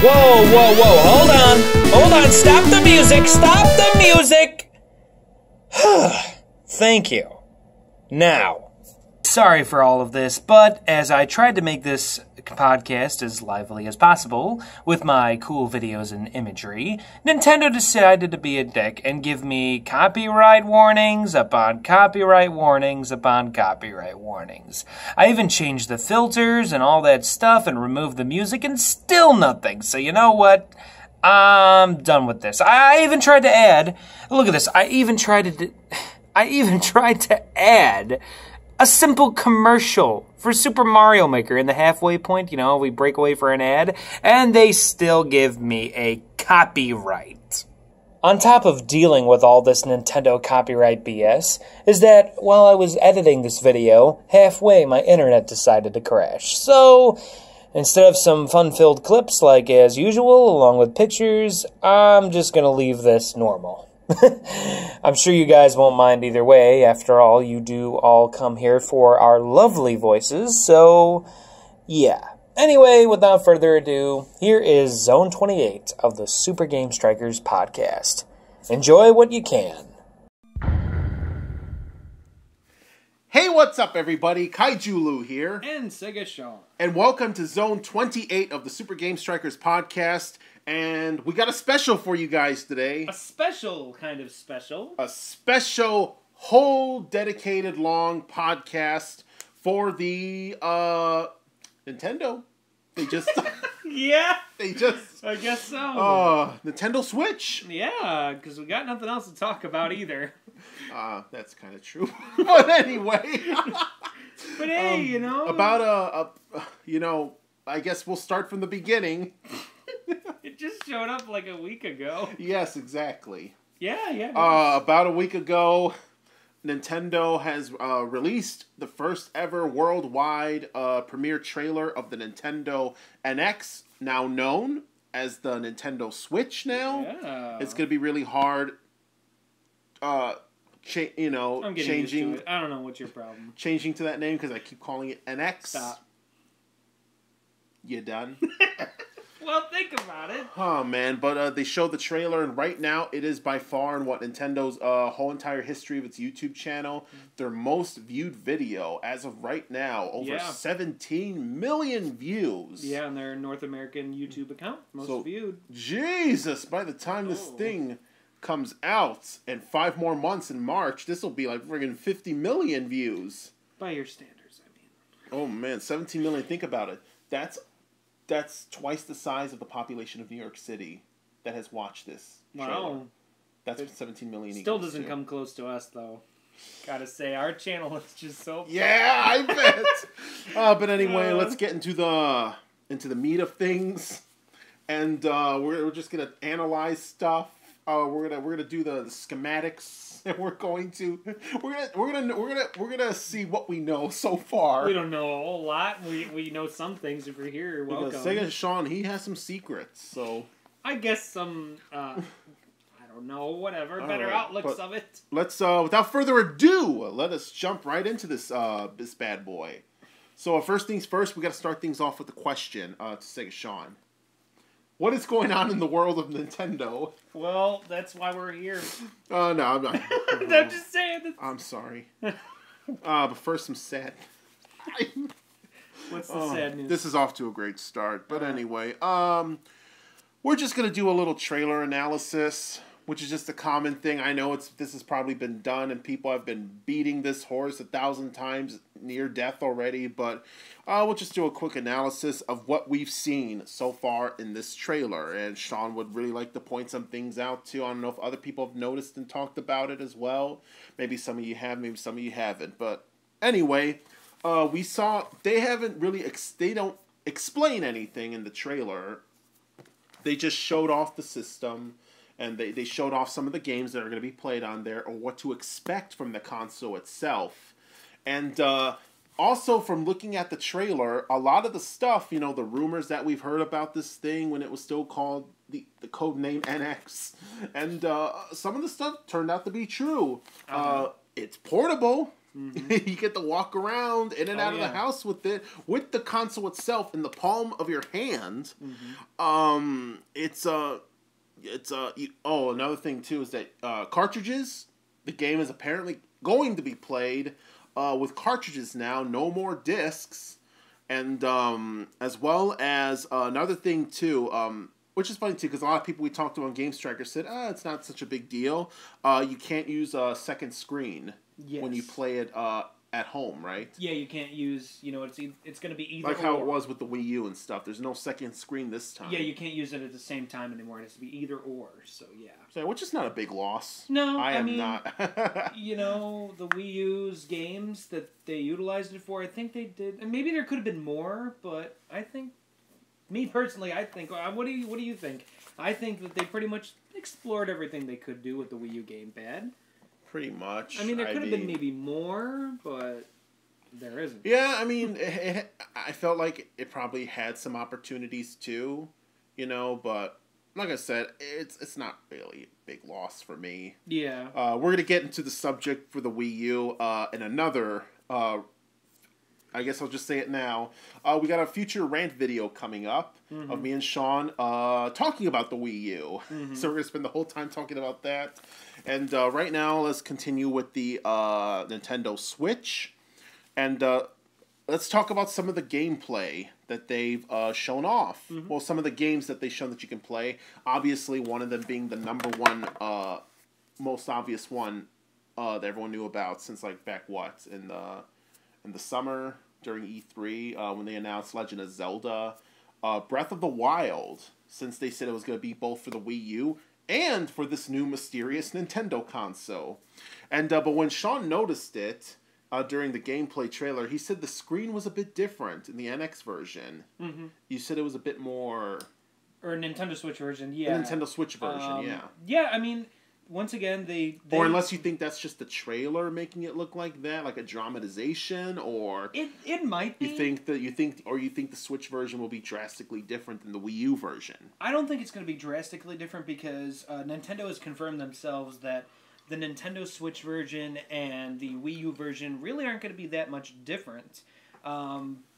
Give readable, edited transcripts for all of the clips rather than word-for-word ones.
Whoa, whoa, whoa, hold on. Hold on, stop the music, stop the music! Thank you. Now. Sorry for all of this, but as I tried to make this podcast as lively as possible with my cool videos and imagery, Nintendo decided to be a dick and give me copyright warnings upon copyright warnings upon copyright warnings. I even changed the filters and all that stuff and removed the music and still nothing. So you know what? I'm done with this. I even tried to add, look at this, I even tried to add a simple commercial for Super Mario Maker in the halfway point, you know, we break away for an ad, and they still give me a copyright. On top of dealing with all this Nintendo copyright BS, is that while I was editing this video, halfway my internet decided to crash. So, instead of some fun-filled clips like as usual, along with pictures, I'm just gonna leave this normal. I'm sure you guys won't mind either way. After all, you do all come here for our lovely voices, so yeah. Anyway, without further ado, here is Zone 28 of the Super Game Strikers podcast. Enjoy what you can. Hey, what's up, everybody? Kaijulu here. And Sega Sean. And welcome to Zone 28 of the Super Game Strikers podcast. And we got a special for you guys today. A special kind of special. A special, whole dedicated long podcast for the Nintendo. They just... Yeah. They just... I guess so. Nintendo Switch. Yeah, because we got nothing else to talk about either. That's kind of true. But anyway. But hey, you know. About I guess we'll start from the beginning. It just showed up like a week ago. Yes, exactly. Yeah. About a week ago, Nintendo has released the first ever worldwide premiere trailer of the Nintendo NX, now known as the Nintendo Switch now. Yeah. It's going to be really hard, I'm getting changing. used to it. I don't know what's your problem. Changing to that name because I keep calling it NX. Stop. You done? Well, think about it. Oh, man. But they showed the trailer, and right now it is by far in Nintendo's whole entire history of its YouTube channel, their most viewed video as of right now. Over 17 million views. Yeah, on their North American YouTube account. Most viewed. Jesus, by the time this thing comes out in 5 more months in March, this will be like friggin' 50 million views. By your standards, I mean. Oh, man. 17 million. Think about it. That's twice the size of the population of New York City that has watched this trailer. Wow. That's 17 million. Still doesn't come close to us, though. Gotta say, our channel is just so... Yeah, I bet! But anyway, let's get into the meat of things. And we're just gonna analyze stuff. We're gonna do the schematics. And we're gonna see what we know so far. We don't know a whole lot. We know some things. If you're here, you're welcome. Because Sega Sean, he has some secrets, so I guess some I don't know, whatever. Better outlooks of it. Let's without further ado, let us jump right into this this bad boy. So first things first, we gotta start things off with a question to Sega Sean. What is going on in the world of Nintendo? Well, that's why we're here. No, I'm not. I'm just saying. I'm sorry. But first, some sad. What's the sad news? This is off to a great start. But anyway, we're just gonna do a little trailer analysis, which is just a common thing. I know this has probably been done, and people have been beating this horse 1,000 times near death already. But we'll just do a quick analysis of what we've seen so far in this trailer. And Sean would really like to point some things out too. I don't know if other people have noticed and talked about it as well. Maybe some of you have, maybe some of you haven't. But anyway, we saw they don't explain anything in the trailer. They just showed off the system. And they showed off some of the games that are going to be played on there, or what to expect from the console itself. And also, from looking at the trailer, a lot of the stuff, the rumors that we've heard about this thing when it was still called the code name NX, and some of the stuff turned out to be true. It's portable, Mm-hmm. You get to walk around in and out of the house with it, with the console itself in the palm of your hand. Mm-hmm. Another thing too is that cartridges. The game is apparently going to be played with cartridges now. No more discs, and as well as another thing too. Which is funny too, because a lot of people we talked to on Games Tracker said, it's not such a big deal. You can't use a second screen when you play it at home, right? Yeah, you can't use, it's going to be either like how it was with the Wii U and stuff. There's no second screen this time. Yeah, you can't use it at the same time anymore. It has to be either or, so yeah. So, which is not a big loss. No, I mean, not. The Wii U's games that they utilized it for, I think they did, and maybe there could have been more, but I think, me personally, I think, what do you think? I think that they pretty much explored everything they could do with the Wii U gamepad. Pretty much. I mean, there could have been maybe more, but there isn't. Yeah, I mean, I felt like it probably had some opportunities too, but like I said, it's not really a big loss for me. Yeah. We're going to get into the subject for the Wii U in another, I guess I'll just say it now. We got a future rant video coming up of me and Sean talking about the Wii U. So we're going to spend the whole time talking about that. And right now, let's continue with the Nintendo Switch. And let's talk about some of the gameplay that they've shown off. Well, some of the games that they've shown that you can play. Obviously, one of them being the number one, most obvious one that everyone knew about since, back in the summer during E3 when they announced Legend of Zelda. Breath of the Wild, since they said it was going to be both for the Wii U and for this new mysterious Nintendo console. And but when Sean noticed it during the gameplay trailer, he said the screen was a bit different in the NX version. You said it was a bit more... Or Nintendo Switch version, yeah. The Nintendo Switch version, yeah. Yeah, I mean... Once again, they... Or unless you think that's just the trailer making it look like that, like a dramatization, or... It might be. You think the Switch version will be drastically different than the Wii U version? I don't think it's going to be drastically different because Nintendo has confirmed themselves that the Nintendo Switch version and the Wii U version really aren't going to be that much different.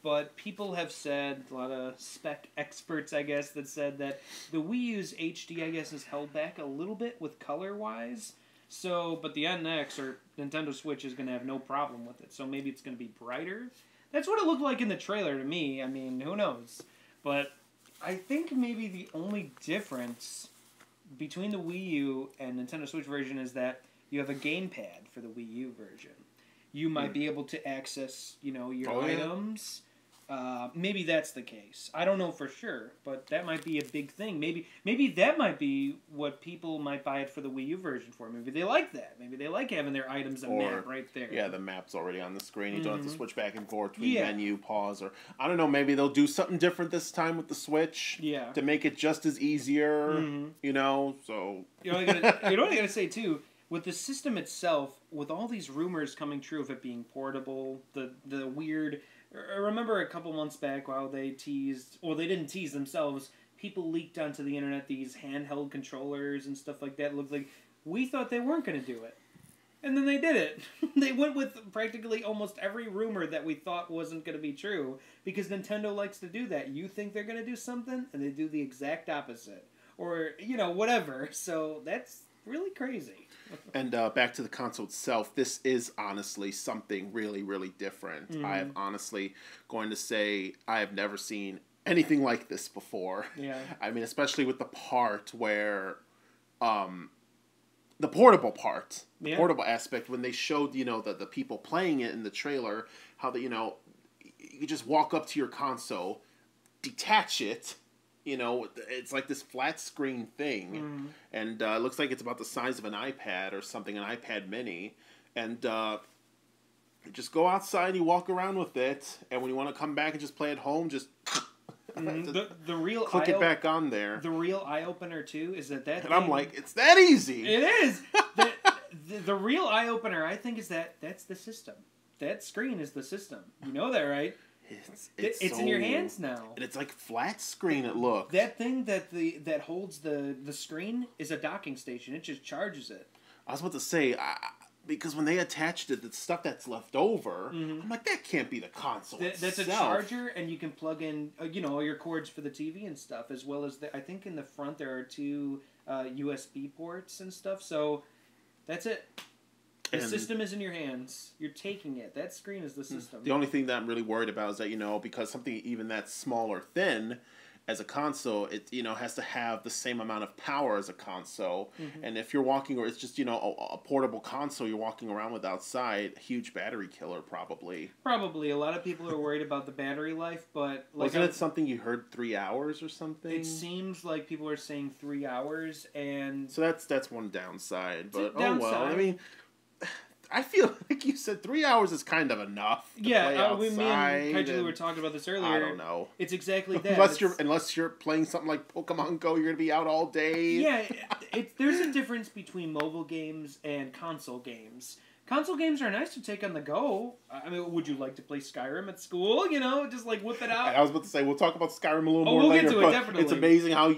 But people have said, a lot of spec experts, I guess, that said that the Wii U's HD, I guess, is held back a little bit with color-wise. So, but the NX or Nintendo Switch is going to have no problem with it. So maybe it's going to be brighter. That's what it looked like in the trailer to me. I mean, who knows? But I think maybe the only difference between the Wii U and Nintendo Switch version is that you have a gamepad for the Wii U version. You might be able to access, your items. Maybe that's the case. I don't know for sure, but that might be a big thing. Maybe that might be what people might buy it for the Wii U version for. Maybe they like that. Maybe they like having their items and map right there. Yeah, the map's already on the screen. You don't have to switch back and forth between menu, pause, or I don't know. Maybe they'll do something different this time with the Switch. Yeah. To make it just as easier. So you know what I gotta say too. With the system itself, with all these rumors coming true of it being portable, the weird... I remember a couple months back while they teased... Well, they didn't tease themselves. People leaked onto the internet these handheld controllers and stuff like that. It looked like we thought they weren't going to do it. And then they did it. They went with practically almost every rumor that we thought wasn't going to be true. Because Nintendo likes to do that. You think they're going to do something, and they do the exact opposite. Or, whatever. So that's really crazy. And back to the console itself, this is honestly something really, really different. I have honestly going to say I have never seen anything like this before. Yeah. I mean, especially with the part where, the portable part, the portable aspect, when they showed, the people playing it in the trailer, how you just walk up to your console, detach it, it's like this flat screen thing, and it looks like it's about the size of an iPad or something, an iPad mini, and you just go outside, you walk around with it, and when you want to come back and just play at home, just the real click it back on there. The real eye opener too is that and I'm like, it's that easy. It is. the real eye opener, I think, is that's the system. That screen is the system. You know that, right? It's in your hands now. And it's like flat screen, it looks. That thing that holds the screen is a docking station. It just charges it. I was about to say, because when they attached it, the stuff that's left over, I'm like, that can't be the console That's a itself. charger, and you can plug in, all your cords for the TV and stuff, as well as I think in the front there are 2 USB ports and stuff. So that's it. The system is in your hands. You're taking it. That screen is the system. The only thing that I'm really worried about is that, because something even that's small or thin as a console, it, has to have the same amount of power as a console. And if you're walking, or it's just, a portable console you're walking around with outside, huge battery killer probably. Probably. A lot of people are worried about the battery life, but... Wasn't it something you heard 3 hours or something? It seems like people are saying 3 hours, and... So that's one downside, but downside. Oh well. I mean... I feel like you said 3 hours is kind of enough. To play outside, me and Kaiju were talking about this earlier. I don't know. It's exactly that. Unless you're playing something like Pokemon Go, you're gonna be out all day. Yeah, there's a difference between mobile games and console games. Console games are nice to take on the go. I mean, would you like to play Skyrim at school? Just like whip it out. I was about to say we'll talk about Skyrim a little more later. We'll get to it, definitely. It's amazing how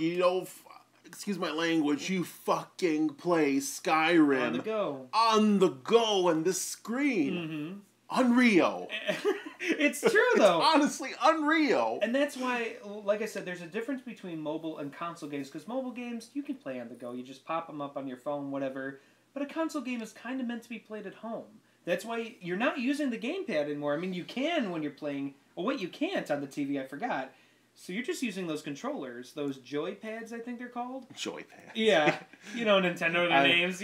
excuse my language, you fucking play Skyrim on the go and this screen. Unreal. It's true though. It's honestly unreal. And that's why, like I said, there's a difference between mobile and console games, because mobile games you can play on the go. You just pop them up on your phone, whatever. But a console game is kind of meant to be played at home. That's why you're not using the gamepad anymore. I mean, you can when you're playing. Well, wait, you can't on the TV. I forgot. So you're just using those controllers, those joypads, I think they're called. Joypads. Yeah, Nintendo their names,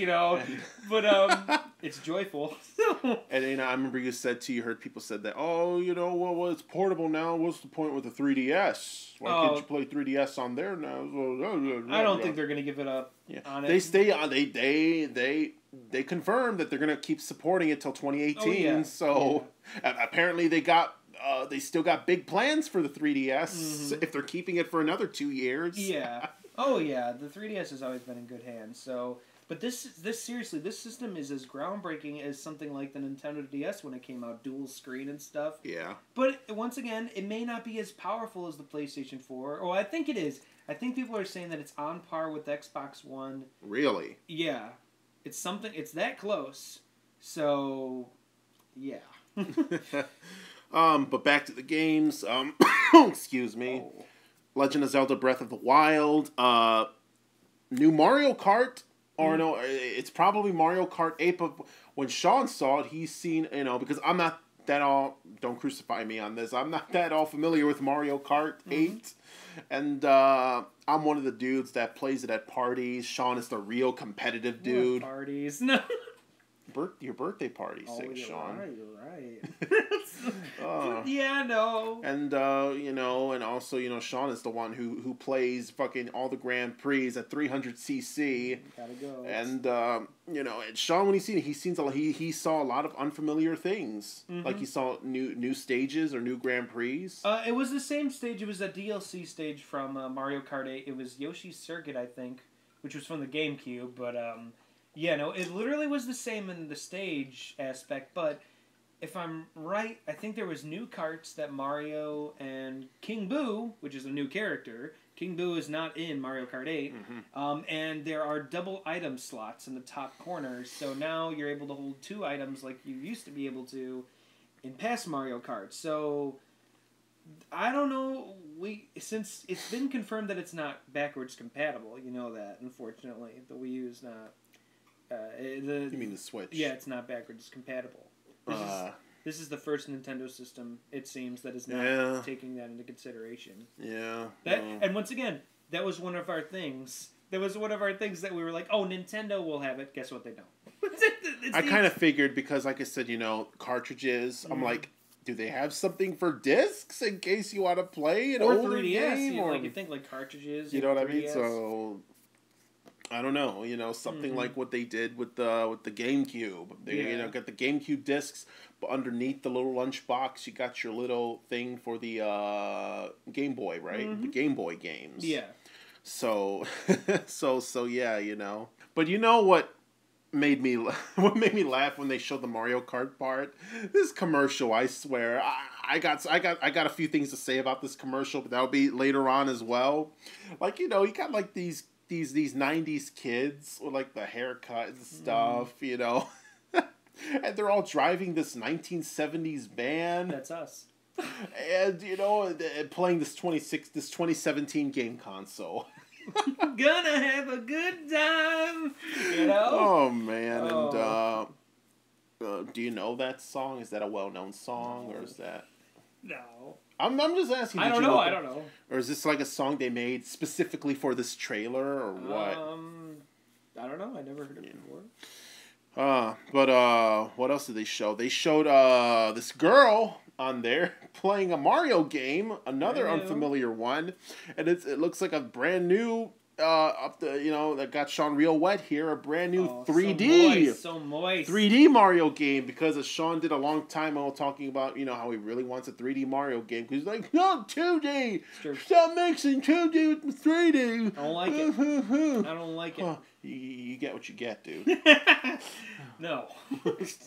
but it's joyful. And I remember you heard people said that. Oh, well, it's portable now. What's the point with the 3DS? Why can't you play 3DS on there now? I don't think they're gonna give it up. On they it. stay on. They confirmed that they're gonna keep supporting it till 2018. Oh, yeah. So apparently they still got big plans for the 3DS if they're keeping it for another 2 years. Yeah. Oh yeah, the 3DS has always been in good hands. So, but this seriously, this system is as groundbreaking as something like the Nintendo DS when it came out, dual screen and stuff. Yeah. But once again, it may not be as powerful as the PlayStation 4. Oh, I think it is. I think people are saying that it's on par with the Xbox One. Really? Yeah. It's that close. So, yeah. But back to the games. Excuse me. Oh. Legend of Zelda Breath of the Wild. New Mario Kart. Or no, it's probably Mario Kart 8. But when Sean saw it, he's seen, because I'm not that all, don't crucify me on this, I'm not that all familiar with Mario Kart 8. And I'm one of the dudes that plays it at parties. Sean is the real competitive dude. What parties? No. Your birthday party, Sean. You're right. Yeah, no. And and also, Sean is the one who plays fucking all the Grand Prix at 300cc. Gotta go. And and Sean, when he saw a lot of unfamiliar things. Like he saw new stages or new Grand Prix. It was the same stage. It was a DLC stage from Mario Kart 8. It was Yoshi's Circuit, I think, which was from the GameCube, but yeah, no, it literally was the same in the stage aspect, but if I'm right, I think there was new carts that Mario and King Boo, which is a new character, King Boo is not in Mario Kart 8, and there are double item slots in the top corner, so now you're able to hold 2 items like you used to be able to in past Mario Kart. So, I don't know, since it's been confirmed that it's not backwards compatible, you know that, unfortunately, the Wii U is not. You mean the Switch? Yeah, it's not backwards compatible. This is the first Nintendo system, it seems, that is not taking that into consideration. Yeah. And once again, that was one of our things. That was one of our things that we were like, oh, Nintendo will have it. Guess what? They don't. I kind of figured because, like I said, cartridges. I'm like, do they have something for discs in case you want to play an older 3DS, game? You think like cartridges. You know what 3DS. I mean? So I don't know. Something like what they did with the GameCube. They got the GameCube discs, but underneath the little lunchbox, you got your little thing for the Game Boy, right? The Game Boy games. Yeah. So yeah, But you know what made me laugh when they showed the Mario Kart part? This commercial, I swear. I got a few things to say about this commercial, but that'll be later on as well. Like, you got like these 90s kids with like the haircut and stuff, And they're all driving this 1970s van. That's us. And, you know, playing this 2017 game console. Gonna have a good time, you know? Oh, man. Oh. And, do you know that song? Is that a well-known song, or is that... No. I'm just asking. I don't know. Or is this like a song they made specifically for this trailer, or what? I don't know. I never heard it before. But what else did they show? They showed this girl on there playing a Mario game, another unfamiliar one, and it looks like a brand new that got Sean real wet here, a brand new 3D so moist 3D Mario game, because as Sean did a long time ago talking about, you know, how he really wants a 3D Mario game, because he's like, no, 2D, stop mixing 2D with 3D. I don't like it. I don't like it. You get what you get, dude. No.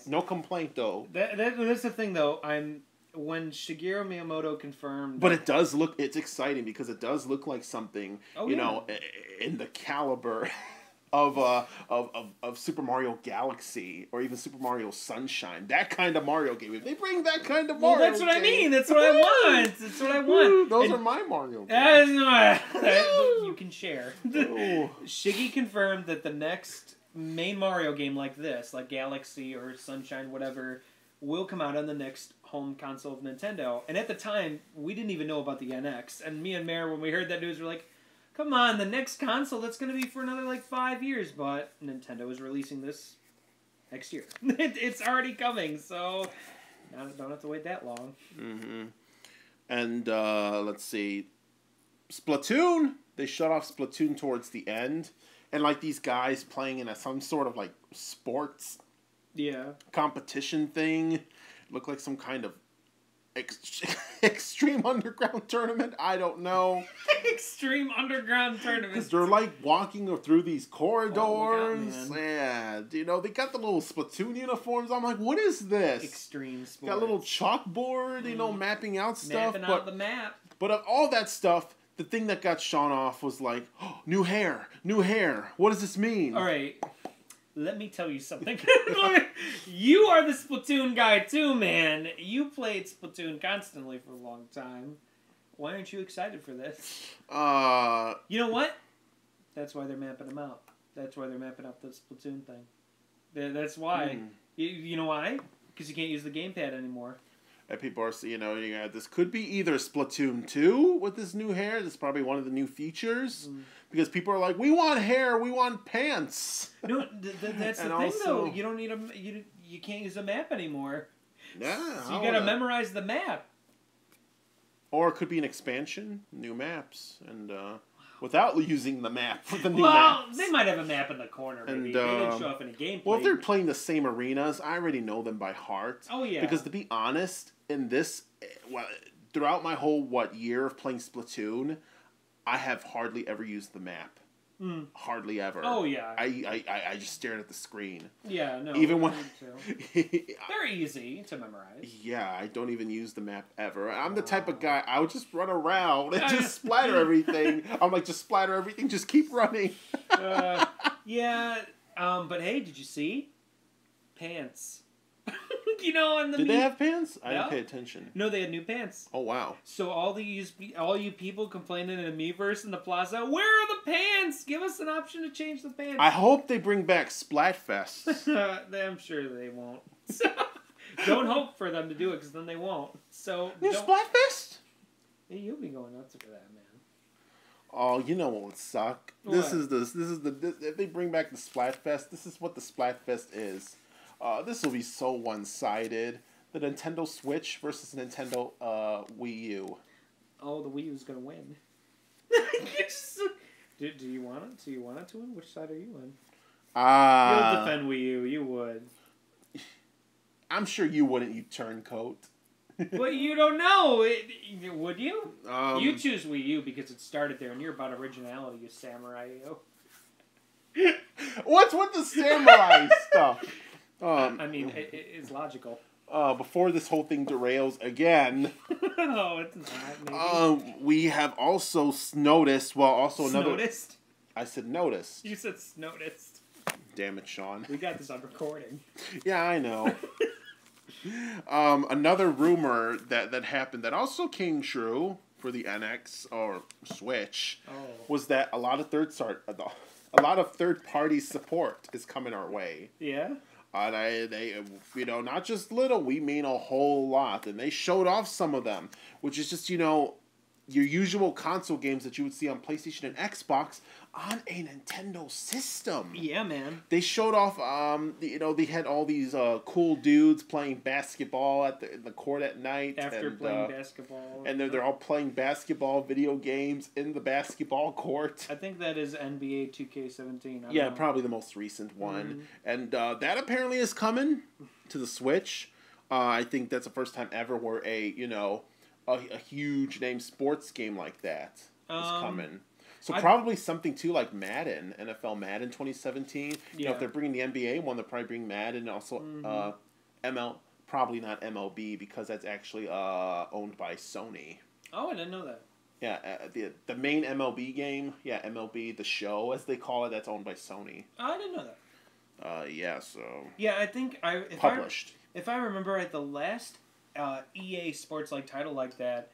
No complaint, though. That's the thing, though. When Shigeru Miyamoto confirmed... But it does look... It's exciting, because it does look like something, you know, in the caliber of Super Mario Galaxy, or even Super Mario Sunshine. That kind of Mario game. If they bring that kind of Mario game... Well, that's what I mean. That's what I want. That's what I want. Those are my Mario games. You can share. Shiggy confirmed that the next main Mario game like this, like Galaxy or Sunshine, whatever, will come out on the next home console of Nintendo. And at the time, we didn't even know about the NX. And me and Mare, when we heard that news, were like, come on, the next console, that's going to be for another, like, 5 years. But Nintendo is releasing this next year. It's already coming, so don't have to wait that long. Mm-hmm. And, let's see. Splatoon! They shut off Splatoon towards the end. And, like, these guys playing in some sort of, like, sports competition thing. Look like some kind of extreme underground tournament. I don't know. Extreme underground tournament. They're like walking through these corridors. You know, they got the little Splatoon uniforms. I'm like, what is this? Extreme sports. Got a little chalkboard, you know, mapping out stuff. Mapping out the map. But of all that stuff, the thing that got Sean off was like, oh, new hair. What does this mean? All right. Let me tell you something. You are the Splatoon guy too, man. You played Splatoon constantly for a long time. Why aren't you excited for this? You know what? That's why they're mapping them out. That's why they're mapping out the Splatoon thing. That's why. You know why? Because you can't use the gamepad anymore. And people are, you know, this could be either Splatoon 2 with this new hair. This is probably one of the new features. Because people are like, we want hair, we want pants. No, that's the thing, though. You don't need you can't use a map anymore. Yeah. So you got to memorize the map. Or it could be an expansion, new maps, and without using the map for the new maps. Well, they might have a map in the corner. Maybe. They didn't show up in a gameplay. Well, if they're playing the same arenas, I already know them by heart. Oh, yeah. Because to be honest, in this, throughout my whole, year of playing Splatoon, I have hardly ever used the map. Hardly ever. Oh, yeah. I just stared at the screen. Yeah, no. Even when... They're easy to memorize. Yeah, I don't even use the map ever. I'm the type of guy, I would just run around and just splatter everything. I'm like, just splatter everything, just keep running. Yeah, but hey, did you see? Pants. You know, in the Did they have pants? I didn't pay attention. No, they had new pants. Oh, wow. So all you people complaining in the Miiverse in the plaza, where are the pants? Give us an option to change the pants. I hope they bring back Splatfest. I'm sure they won't. Don't hope for them to do it, because then they won't. So Splatfest? Hey, you'll be going nuts for that, man. Oh, you know what would suck? What? This is if they bring back the Splatfest, this is what the Splatfest is. This will be so one-sided. The Nintendo Switch versus Nintendo Wii U. Oh, the Wii U's gonna win. Do you want it? Do you want it to win? Which side are you on? You'll defend Wii U. You would. I'm sure you wouldn't, you turncoat. Well, you don't know. Would you? You choose Wii U because it started there, and you're about originality, you samurai. What's with the samurai stuff? I mean, it's logical. Before this whole thing derails again. Oh, it's not. Maybe. We have also noticed. Well, also another. Noticed? I said noticed. You said noticed. Damn it, Sean. We got this on recording. Yeah, I know. Another rumor that happened that also came true for the NX or Switch was that a lot of third-party support is coming our way. Yeah? They, not just little, we mean a whole lot. And they showed off some of them, which is just, your usual console games that you would see on PlayStation and Xbox on a Nintendo system. Yeah, man. They showed off, they had all these cool dudes playing basketball in the court at night. After playing basketball. And they're all playing basketball video games in the basketball court. I think that is NBA 2K17. Yeah, probably the most recent one. Mm-hmm. And that apparently is coming to the Switch. I think that's the first time ever where a huge name sports game like that is coming. So probably something too like Madden, NFL Madden 2017. Yeah. If they're bringing the NBA one, they'll probably bring Madden and also probably not MLB because that's actually owned by Sony. Oh, I didn't know that. Yeah, the main MLB game, MLB, the show as they call it, that's owned by Sony. Oh, I didn't know that. Yeah, so. Yeah, I think published. If I remember right, the last EA Sports like title like that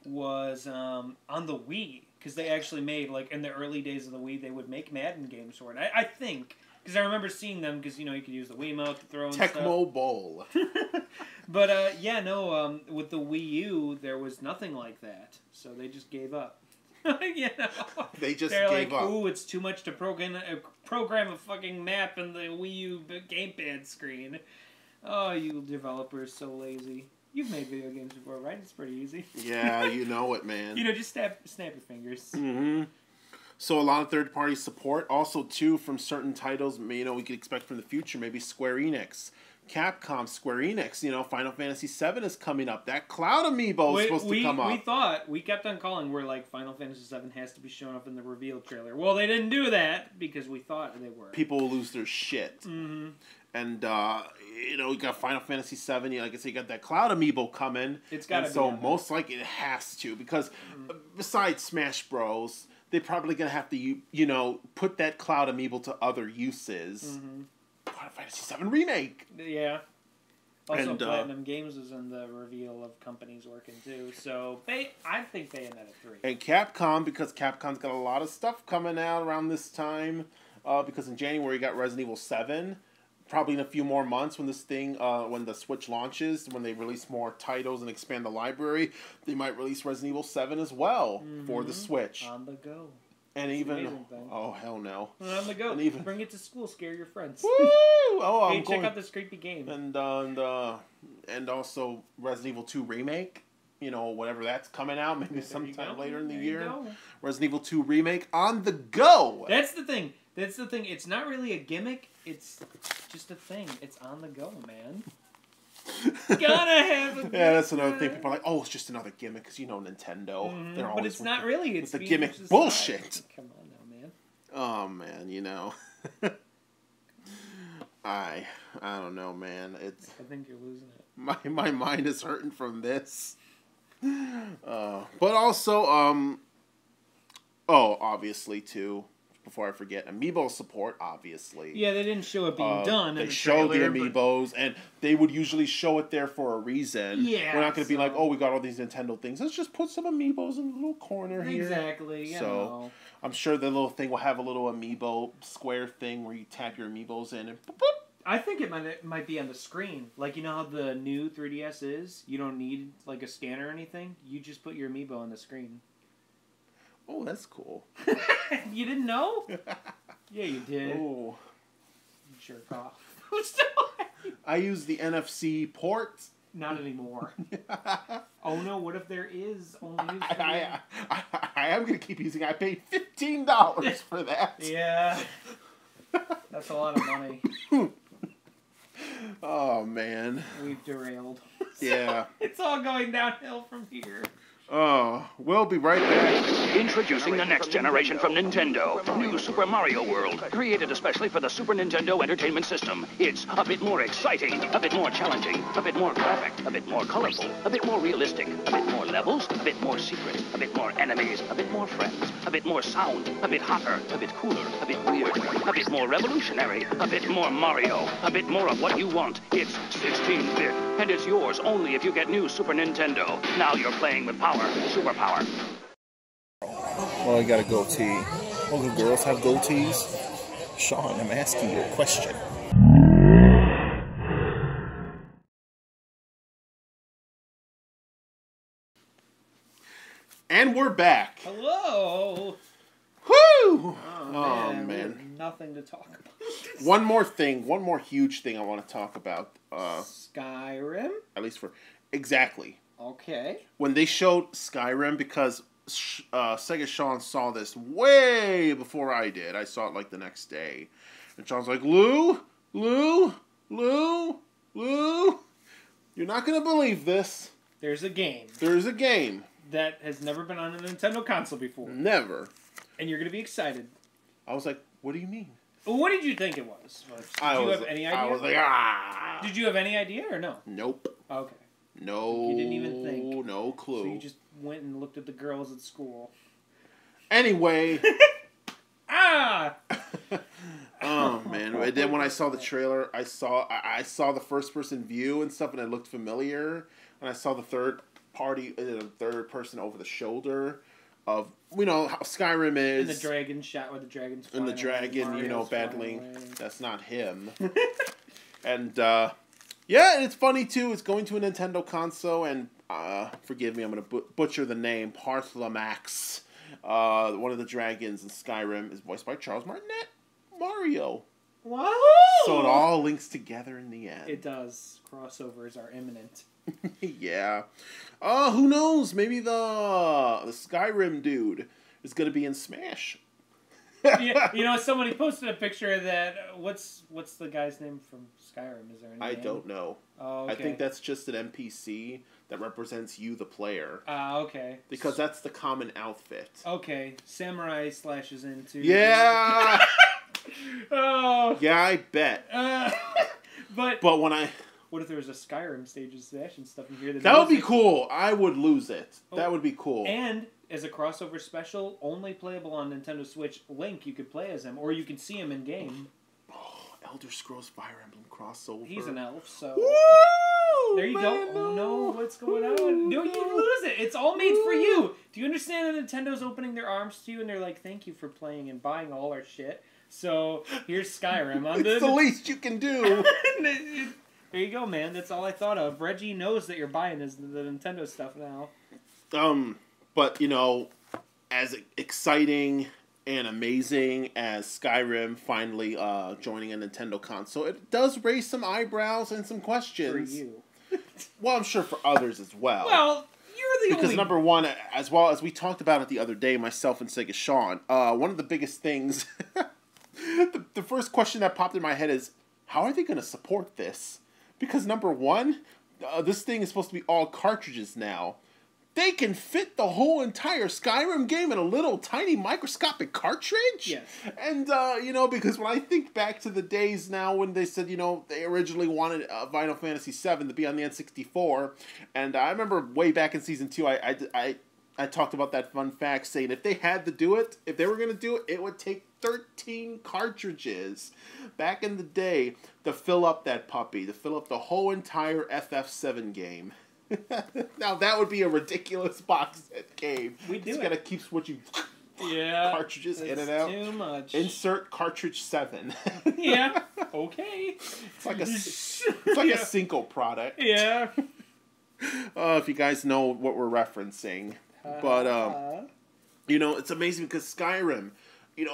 was on the Wii. Because they actually made, like, in the early days of the Wii, they would make Madden games for it. I think. Because I remember seeing them, because, you could use the Wiimote to throw and stuff. Tecmo Bowl. But, with the Wii U, there was nothing like that. So they just gave up. They just They're gave like, up. ooh, it's too much to program a fucking map in the Wii U gamepad screen. Oh, you developers, so lazy. You've made video games before, right? It's pretty easy. Yeah, you know it, man. Just snap your fingers. Mm-hmm. So a lot of third-party support. Also, too, from certain titles, we could expect from the future, maybe Square Enix, Capcom, Square Enix. Final Fantasy VII is coming up. That Cloud Amiibo is supposed to come up. We kept on calling. We're like, Final Fantasy VII has to be shown up in the reveal trailer. Well, they didn't do that because we thought they were. People will lose their shit. Mm-hmm. And, you got Final Fantasy VII, like I said, you got that Cloud Amiibo coming. It's got to be. So most likely it has to, because besides Smash Bros., they're probably going to have to, put that Cloud Amiibo to other uses. Mm-hmm. Final Fantasy VII Remake. Yeah. Also, Platinum Games is in the reveal of companies working, too. So, I think they end at 3. And Capcom, because Capcom's got a lot of stuff coming out around this time. Because in January you got Resident Evil 7. Probably in a few more months when this thing, when the Switch launches, when they release more titles and expand the library, they might release Resident Evil 7 as well for the Switch. On the go. And even, oh hell no. On the go. And even, bring it to school, scare your friends. Woo! Oh, hey, check out this creepy game. And also Resident Evil 2 Remake. Whatever that's coming out, maybe sometime later in the year. Resident Evil 2 Remake on the go. That's the thing. It's not really a gimmick. It's just a thing. It's on the go, man. Gotta have a gimmick. Yeah, that's another thing. People are like, oh, it's just another gimmick because Nintendo. Mm-hmm. They're but it's not really. It's the gimmick bullshit. Come on now, man. Oh man, I don't know, man. I think you're losing it. My mind is hurting from this. But also, obviously too. Before I forget, Amiibo support, obviously. Yeah, they didn't show it being done. They showed the Amiibos, and they would usually show it there for a reason. Yeah. We're not going to be like, oh, we got all these Nintendo things. Let's just put some Amiibos in the little corner here. Exactly. So I'm sure the little thing will have a little Amiibo square thing where you tap your Amiibos in and boop, boop. I think it might be on the screen. Like, how the new 3DS is? You don't need, like, a scanner or anything. You just put your Amiibo on the screen. Oh, that's cool. You didn't know? Yeah, you did. Oh. Jerk off. I use the NFC port. Not anymore. Oh no, what if there is only I am going to keep using it. I paid $15 for that. Yeah. That's a lot of money. Oh, man. We've derailed. Yeah. It's all going downhill from here. Oh, we'll be right back. Introducing the next generation from Nintendo. New Super Mario World, created especially for the Super Nintendo Entertainment System. It's a bit more exciting, a bit more challenging, a bit more graphic, a bit more colorful, a bit more realistic, a bit more level. levels, a bit more secret, a bit more enemies, a bit more friends, a bit more sound, a bit hotter, a bit cooler, a bit weird, a bit more revolutionary, a bit more Mario, a bit more of what you want. It's 16-bit, and it's yours only if you get new Super Nintendo. Now you're playing with power, superpower. Well, I got a goatee. All the girls have goatees. Sean, I'm asking you a question. And we're back. Hello. Woo! Oh man. We have nothing to talk about. One more huge thing I want to talk about. Skyrim? At least for... Exactly. Okay. When they showed Skyrim, because Sega Sean saw this way before I did. I saw it like the next day. And Sean's like, Lou, you're not going to believe this. There's a game. There's a game. That has never been on a Nintendo console before. Never. And you're going to be excited. I was like, what do you mean? What did you think it was? Did you have any idea? I was like, ah. Did you have any idea or no? Nope. Okay. No. You didn't even think. No clue. So you just went and looked at the girls at school. Anyway. Ah! Oh man! And then when I saw the trailer, I saw the first person view and stuff, and it looked familiar. And I saw the third person over the shoulder of how Skyrim is. And the dragon shot with the dragon's and the dragon, battling. That's not him. And yeah, it's funny too. It's going to a Nintendo console, and forgive me, I'm gonna butcher the name. Parthlamax, one of the dragons in Skyrim, is voiced by Charles Martinet. Mario. Wow! So it all links together in the end. It does. Crossovers are imminent. Yeah. Who knows? Maybe the Skyrim dude is going to be in Smash. Yeah, somebody posted a picture of that. What's the guy's name from Skyrim? Is there any name? Don't know. Oh, okay. I think that's just an NPC that represents you, the player. Okay. Because that's the common outfit. Okay. Samurai slashes into... Yeah! Oh. Yeah, I bet. But when I... What if there was a Skyrim stage of Smash and stuff in here? That would be cool. I would lose it. Oh. That would be cool. And as a crossover special, only playable on Nintendo Switch, Link, you could play as him, or you could see him in game. Oh, Elder Scrolls Fire Emblem crossover. He's an elf, so... Woo! There you go. Oh no, what's going on? No, you lose it. It's all made for you. Do you understand that Nintendo's opening their arms to you and they're like, thank you for playing and buying all our shit. So, here's Skyrim. It's the least you can do. There you go, man. That's all I thought of. Reggie knows that you're buying the Nintendo stuff now. But, as exciting and amazing as Skyrim finally joining a Nintendo console, it does raise some eyebrows and some questions. For you. Well, I'm sure for others as well. Well, you're the because number one, as well as we talked about it the other day, myself and Sega Sean, one of the biggest things, the first question that popped in my head is, how are they going to support this? Because number one, this thing is supposed to be all cartridges now. They can fit the whole entire Skyrim game in a little tiny microscopic cartridge? Yes. And, because when I think back to the days now when they said, they originally wanted Final Fantasy VII to be on the N64, and I remember way back in Season 2, I talked about that fun fact saying if they had to do it, if they were going to do it, it would take 13 cartridges back in the day to fill up that puppy, to fill up the whole entire FF7 game. Now that would be a ridiculous box set game. We do It's got to keep switching cartridges in and out. Too much. Insert cartridge 7. Yeah. Okay. It's like a Cinco product. Yeah. If you guys know what we're referencing. But it's amazing because Skyrim,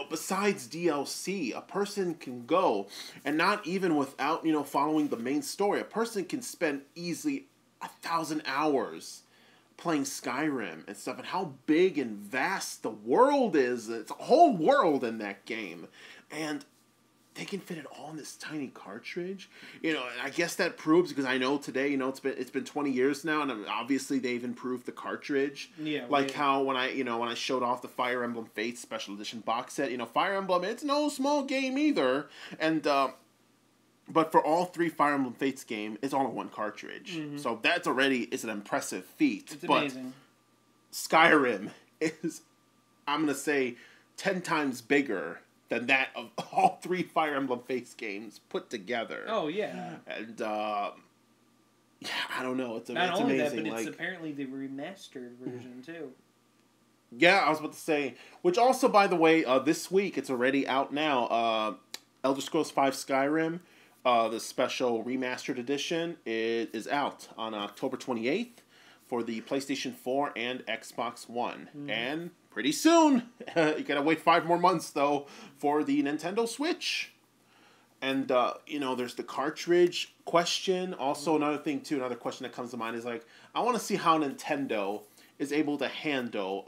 besides DLC, a person can go, and not even without, following the main story, a person can spend easily 1,000 hours playing Skyrim and stuff, and how big and vast the world is. It's a whole world in that game. And they can fit it all in this tiny cartridge. And I guess that proves, because I know today, it's been 20 years now, and obviously they've improved the cartridge. Yeah. Like how when I showed off the Fire Emblem Fates Special Edition box set, Fire Emblem, it's no small game either. And but for all 3 Fire Emblem Fates game, it's all in one cartridge. Mm-hmm. So that's already is an impressive feat. It's amazing. Skyrim is, I'm going to say, 10 times bigger than that of all 3 Fire Emblem-based games put together. Oh, yeah. And, yeah, I don't know. It's Not only amazing. that, but like, it's apparently the remastered version, too. Yeah, I was about to say, which also, by the way, this week, it's already out now, Elder Scrolls V Skyrim, the special remastered edition, is out on October 28th for the PlayStation 4 and Xbox One. And pretty soon, you gotta wait 5 more months, though, for the Nintendo Switch. And, you know, there's the cartridge question. Also, another thing, too, another question that comes to mind is, like, I want to see how Nintendo is able to handle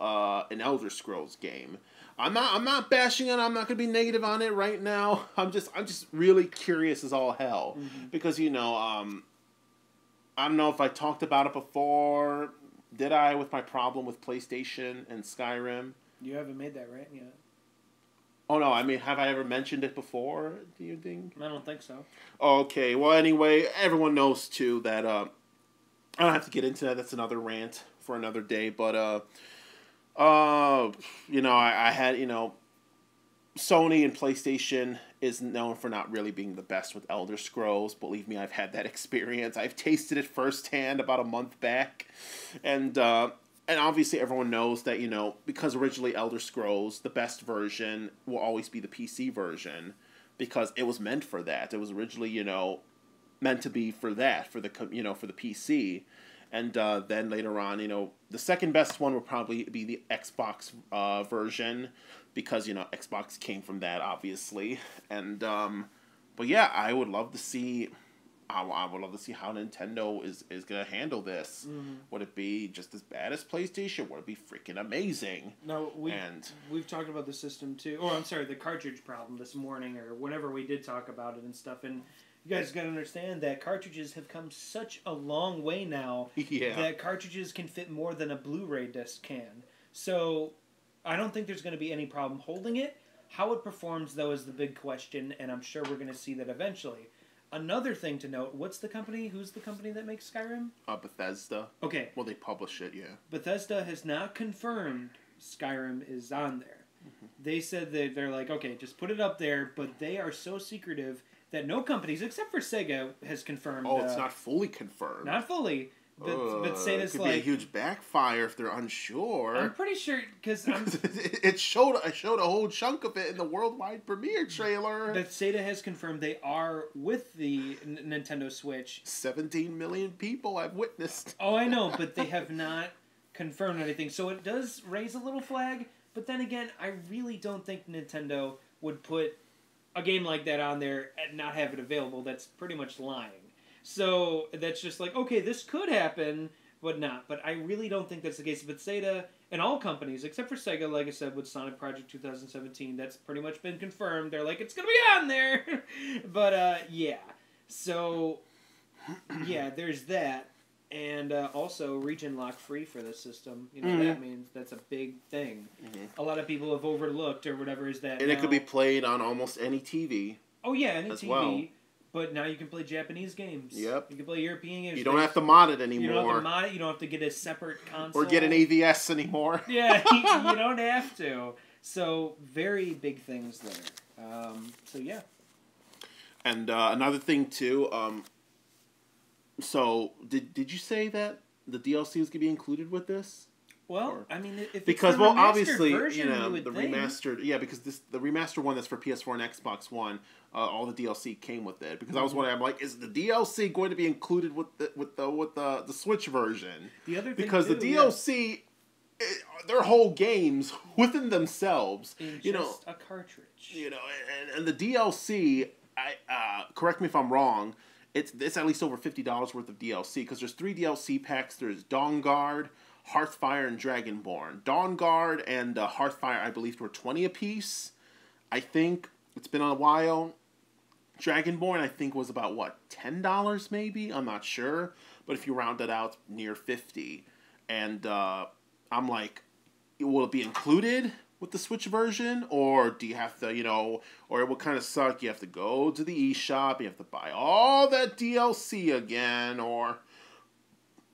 an Elder Scrolls game. I'm not bashing it. I'm not gonna be negative on it right now. I'm just really curious as all hell because you know I don't know if I talked about it before. Did I with my problem with PlayStation and Skyrim? You haven't made that right yet. Oh no, I mean, have I ever mentioned it before? Do you think? I don't think so. Okay, well anyway, everyone knows too that I don't have to get into that. That's another rant for another day. But you know, I had, you know, Sony and PlayStation is known for not really being the best with Elder Scrolls. Believe me, I've had that experience. I've tasted it firsthand about a month back, and obviously everyone knows that, you know, because originally Elder Scrolls, the best version will always be the PC version because it was meant for that. It was originally, you know, meant to be for that, for the, you know, for the PC. And then later on, you know, the second best one would probably be the Xbox version because, you know, Xbox came from that, obviously. And, but yeah, I would love to see, I would love to see how Nintendo is going to handle this. Would it be just as bad as PlayStation? Would it be freaking amazing? No, we've talked about the system too. Oh, I'm sorry, the cartridge problem this morning or whenever we did talk about it and stuff. And you guys got to understand that cartridges have come such a long way now that cartridges can fit more than a Blu-ray disc can. So I don't think there's going to be any problem holding it. How it performs, though, is the big question, and I'm sure we're going to see that eventually. Another thing to note, what's the company? Who's the company that makes Skyrim? Bethesda. Okay. Well, they publish it, yeah. Bethesda has not confirmed Skyrim is on there. They said that they're like, okay, just put it up there, but they are so secretive that no companies, except for Sega, has confirmed. Oh, it's not fully confirmed. Not fully, but Sega's it could like be a huge backfire if they're unsure. I'm pretty sure because it showed a whole chunk of it in the worldwide premiere trailer. That Sega has confirmed they are with the Nintendo Switch. 17 million people I've witnessed. Oh, I know, but they have not confirmed anything, so it does raise a little flag. But then again, I really don't think Nintendo would put a game like that on there and not have it available. That's pretty much lying. So that's just like, okay, this could happen, but not. But I really don't think that's the case. But Sega and all companies, except for Sega, like I said, with Sonic Project 2017, that's pretty much been confirmed. They're like, it's going to be on there. But, yeah. So, yeah, there's that. And also region lock free for this system. You know, that means that's a big thing. A lot of people have overlooked or whatever is that. And it could be played on almost any TV. Oh, yeah, any TV. Well. But now you can play Japanese games. Yep. You can play European games. You don't have to mod it anymore. You don't have to mod it. You don't have to get a separate console. Or get an AVS anymore. Yeah, you don't have to. So, very big things there. So, yeah. And another thing, too, so did you say that the DLC was going to be included with this? Well, or, I mean, if because it's the remastered obviously, version, you know, you the think. remastered, yeah, because the remastered one that's for PS4 and Xbox One, all the DLC came with it. Because I was wondering, I'm like, is the DLC going to be included with the Switch version? The other thing because too, the DLC, they're whole games within themselves. In you just know, a cartridge. You know, and the DLC, correct me if I'm wrong. It's at least over $50 worth of DLC because there's 3 DLC packs. There's Dawnguard, Hearthfire, and Dragonborn. Dawnguard and Hearthfire, I believe, were $20 apiece. I think it's been a while. Dragonborn, I think, was about what, $10 maybe? I'm not sure, but if you round it out, near $50. And I'm like, will it be included with the Switch version, or do you have to, you know, or it will kind of suck, you have to go to the eShop, you have to buy all that DLC again, or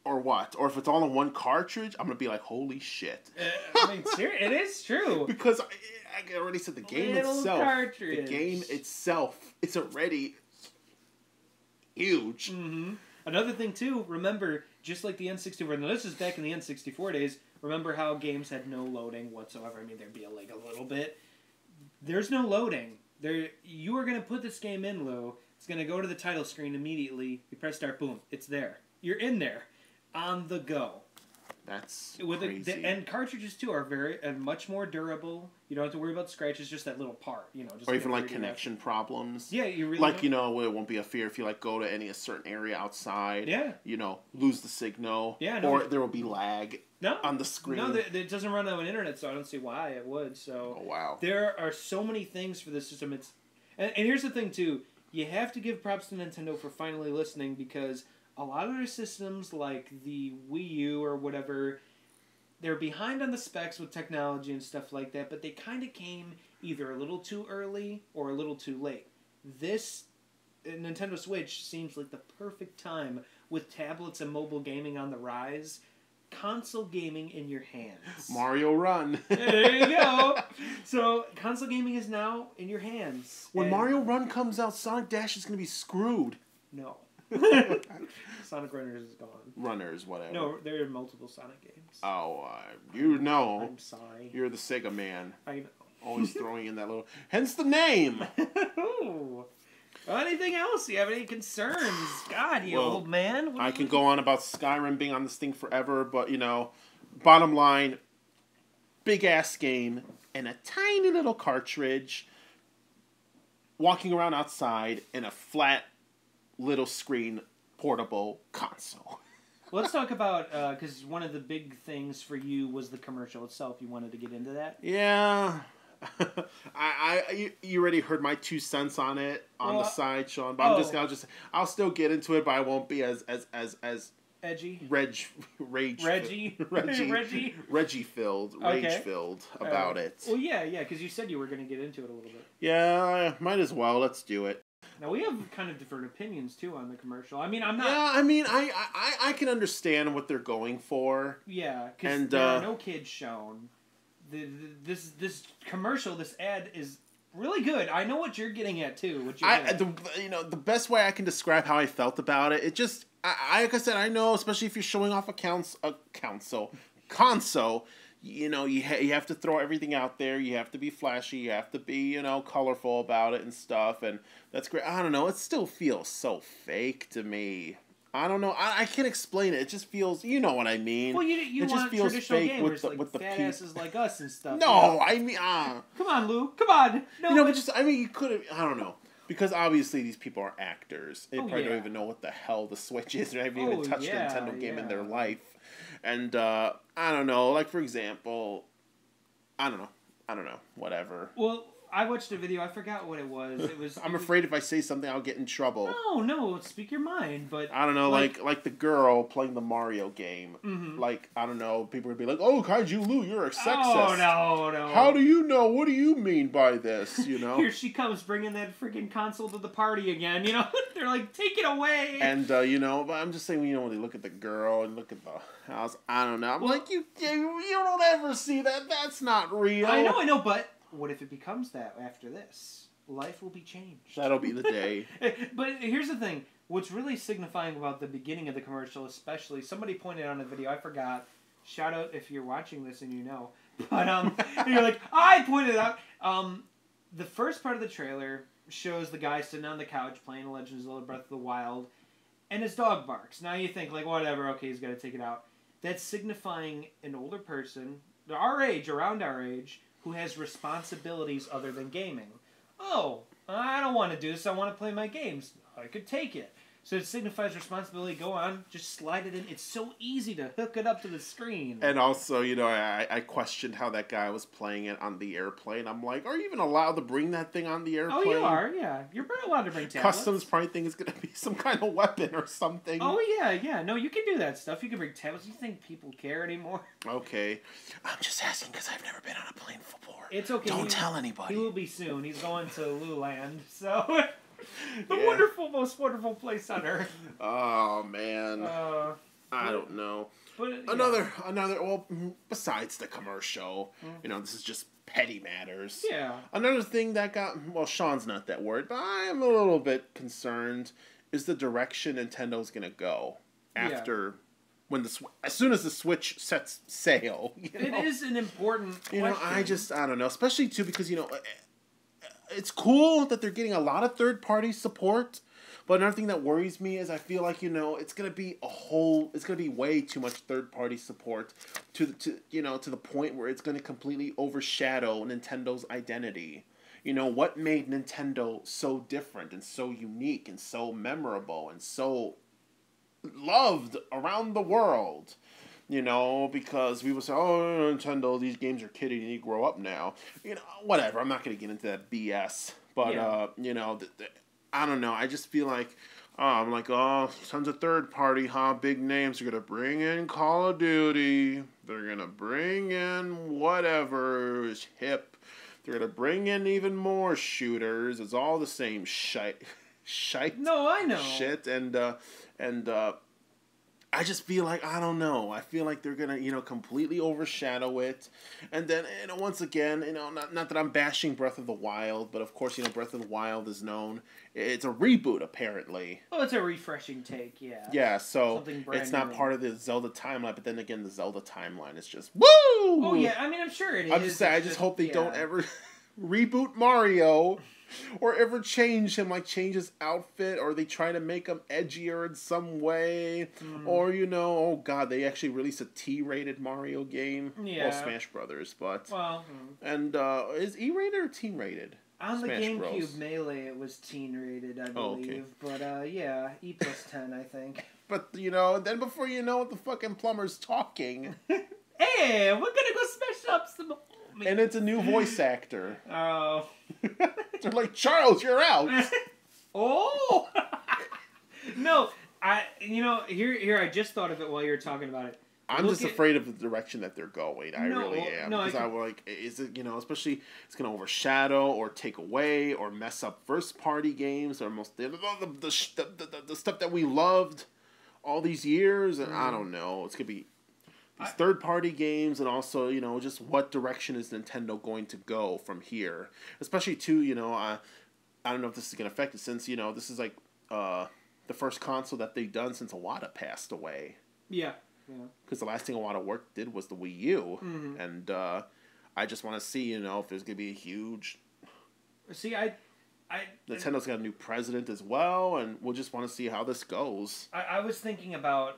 or what? Or if it's all in one cartridge, I'm gonna be like, holy shit. I mean, it is true. Because I already said the game itself is already huge. Mm-hmm. Another thing too, remember, just like the N64, now this is back in the N64 days, remember how games had no loading whatsoever? I mean, there'd be a little bit. There's no loading. You are going to put this game in, Lou. It's going to go to the title screen immediately. You press start, boom, it's there. You're in there, on the go. That's crazy. And cartridges too are much more durable. You don't have to worry about scratches. Just that little part, just or even like connection problems. Yeah, you really like don't. It won't be a fear if you go to a certain area outside. Yeah, lose the signal. Yeah, or there will be lag. On the screen. No, it doesn't run on internet, so I don't see why it would. So wow, there are so many things for this system. And here's the thing too. You have to give props to Nintendo for finally listening, because a lot of their systems, like the Wii U or whatever, they're behind on the specs with technology and stuff like that, but they kind of came either a little too early or a little too late. This Nintendo Switch seems like the perfect time with tablets and mobile gaming on the rise. Console gaming in your hands. Mario Run. There you go. So, console gaming is now in your hands. When Mario Run comes out, Sonic Dash is going to be screwed. No. Sonic Runners is gone. Runners, whatever. No, there are multiple Sonic games. Oh, you know. I'm sorry. You're the Sega man. I know. Always throwing in that little... Hence the name! Ooh. Well, anything else? You have any concerns? God, you old man. I can go on about Skyrim being on this thing forever, but, bottom line, big-ass game and a tiny little cartridge walking around outside in a flat little screen portable console. Let's talk about, because one of the big things for you was the commercial itself. You wanted to get into that? Yeah. You already heard my 2 cents on it on the side, Sean. But I'll still get into it, but I won't be as edgy, Reggie filled about it. Well, yeah, because you said you were going to get into it a little bit. Yeah, might as well. Let's do it. Now we have kind of different opinions too on the commercial. I mean, I'm not. Yeah, I mean, I can understand what they're going for. Yeah, because there are no kids shown. This commercial, this ad is really good. I know what you're getting at too. The best way I can describe how I felt about it, it just, like I said, I know, especially if you're showing off a console, you have to throw everything out there. You have to be flashy. You have to be, colorful about it and stuff. And that's great. I don't know. It still feels so fake to me. I don't know. I can't explain it. It just feels, you know what I mean. Well, you want traditional gamers with the fat asses like us and stuff. No, I mean, come on, Lou. Come on. No, you could have. I don't know, because obviously these people are actors. They probably don't even know what the hell the Switch is. They haven't even touched a Nintendo game in their life, and I don't know. Like for example, I don't know. Whatever. Well, I watched a video. I forgot what it was. I'm afraid if I say something, I'll get in trouble. No, speak your mind. But I don't know, like the girl playing the Mario game. Mm-hmm. Like, I don't know, people would be like, "Oh, Kaiju Lou, you're a sexist." Oh no! How do you know? What do you mean by this? Here she comes, bringing that freaking console to the party again. They're like, "Take it away." And but I'm just saying, when they look at the girl and look at the house, I don't know. I'm like, you don't ever see that. That's not real. I know, but. What if it becomes that after this? Life will be changed. That'll be the day. But here's the thing. What's really signifying about the beginning of the commercial, especially, somebody pointed out in a video, I forgot. Shout out if you're watching this and you know. But you're like, I pointed out. The first part of the trailer shows the guy sitting on the couch playing Legend of Zelda Breath of the Wild, and his dog barks. Now you think, like, whatever, okay, he's got to take it out. That's signifying an older person, around our age, who has responsibilities other than gaming. Oh, I don't want to do this. I want to play my games. I could take it. So it signifies responsibility. Go on, just slide it in. It's so easy to hook it up to the screen. And also, I questioned how that guy was playing it on the airplane. I'm like, are you even allowed to bring that thing on the airplane? Oh, you are, yeah. You're allowed to bring tablets. Customs probably think it's going to be some kind of weapon or something. Oh, yeah. No, you can do that stuff. You can bring tablets. You think people care anymore? Okay. I'm just asking because I've never been on a plane before. It's okay. Don't tell anybody. He will be soon. He's going to Luland, so... The most wonderful place on earth. Oh, man. I don't know. But Another. Well, besides the commercial, this is just petty matters. Yeah. Another thing that Sean's not that worried, but I am a little bit concerned. Is the direction Nintendo's gonna go after as soon as the Switch sets sail? It is an important question. I don't know, especially too because it's cool that they're getting a lot of third-party support. But another thing that worries me is I feel like, it's going to be way too much third-party support to the point where it's going to completely overshadow Nintendo's identity. What made Nintendo so different and so unique and so memorable and so loved around the world? Because we would say, oh, Nintendo, these games are kiddie, you need to grow up now. Whatever, I'm not going to get into that BS. But, I don't know. I just feel like, tons of third party, big names are going to bring in Call of Duty. They're going to bring in whatever is hip. They're going to bring in even more shooters. It's all the same shite. No, I know. Shit. And I just feel like, I don't know. I feel like they're going to, completely overshadow it. And then, once again, not that I'm bashing Breath of the Wild, but of course, Breath of the Wild is known. It's a reboot, apparently. Well, it's a refreshing take, yeah. Yeah, so it's not new. part of the Zelda timeline, but then again, the Zelda timeline is just, woo! Oh, yeah, I mean, I'm sure it is. I'm just saying, I just hope they don't ever reboot Mario. Or ever change him, change his outfit, or they try to make him edgier in some way. Or, oh god, they actually released a T-rated Mario game. Yeah. Well, Smash Brothers, but... Well... And, is E-rated or teen-rated? On the Smash GameCube Bros. Melee, it was teen-rated, I believe. Oh, okay. But, yeah, E plus 10, I think. But, then before you know it, the fucking plumber's talking. Hey, we're gonna go smash up some... And it's a new voice actor. Oh. They're like, Charles, you're out. Oh. No, here I just thought of it while you were talking about it. I'm just afraid of the direction that they're going. I really am. No, because I'm like, is it, especially it's going to overshadow or take away or mess up first party games or the stuff that we loved all these years. And I don't know. It's going to be these third-party games, and also, just what direction is Nintendo going to go from here? Especially, too, I don't know if this is going to affect it, since, this is, the first console that they've done since Iwata passed away. Yeah. Because the last thing Iwata did was the Wii U. Mm-hmm. And I just want to see, if there's going to be a huge... See, Nintendo's got a new president as well, and we'll just want to see how this goes. I was thinking about,